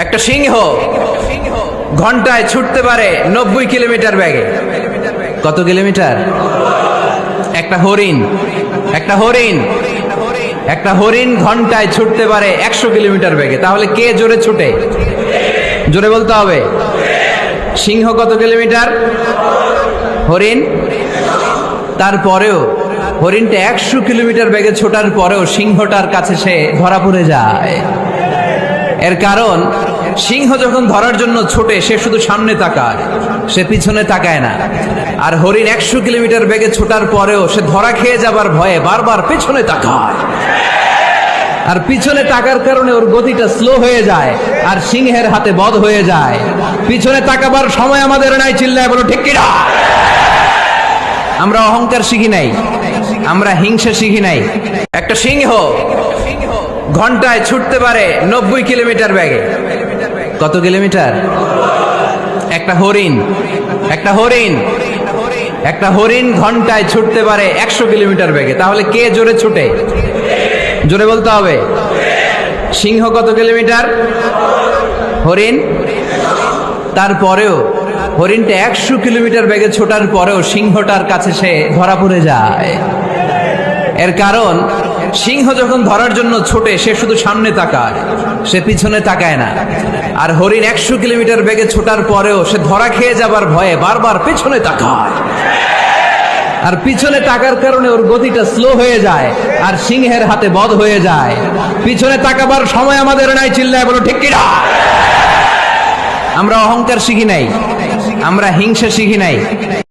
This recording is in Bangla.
একটা সিংহ ঘন্টায় ছুটতে পারে 90 কিলোমিটার বেগে। কত কিলোমিটার? একটা হরিণ ঘন্টায় ছুটতে পারে 100 কিলোমিটার বেগে। তাহলে কে জোরে ছুটে? জোরে বলতে হবে। সিংহ কত কিলোমিটার? হরিণ। তারপরেও হরিণটা 100 কিলোমিটার বেগে ছোটার পরেও সিংহটার কাছে সে ধরা পড়ে যায়। এর কারণ সিংহ যখন ধরার জন্য ছোটে সে শুধু সামনে তাকায়, সে পিছনে তাকায় না। আর হরিণ 100 কিলোমিটার বেগে ছোটার পরেও সে ধরা খেয়ে যাবার ভয়ে বারবার পেছনে তাকায়। আর পিছনে তাকার কারণে ওর গতিটা স্লো হয়ে যায় আর সিংহের হাতে বধ হয়ে যায়। পিছনে তাকাবার সময় আমাদের নাই, চিল্লায় বলো ঠিক কিনা? আমরা অহংকার শিখি নাই, আমরা হিংসা শিখি নাই। একটা সিংহ ঘন্টায় ছুটতে পারে 90 কিলোমিটার বেগে। কত কিলোমিটার? একটা হরিণ ঘন্টায় ছুটতে পারে 100 কিলোমিটার বেগে। তাহলে কে জোরে ছুটে? জোরে বলতে হবে। সিংহ কত কিলোমিটার? হরিণ। তারপরেও হরিণটা 100 কিলোমিটার বেগে ছোটার পরেও সিংহটার কাছে সে ধরা পড়ে যায়। এর কারণ সিংহ যখন ধরার জন্য ছোটে সে শুধু সামনে তাকায়, সে পিছনে তাকায় না। আর হরিণ 100 কিলোমিটার বেগে ছোটার পরেও সে ধরা খেয়ে যাবার ভয়ে বারবার পেছনে তাকায়। আর পিছনে তাকার কারণে ওর গতিটা স্লো হয়ে যায় আর সিংহের হাতে বধ হয়ে যায়। পিছনে তাকাবার সময় আমাদের নাই, চিল্লায় বলো ঠিক কিনা? আমরা অহংকার শিখি নাই, আমরা হিংসা শিখি নাই।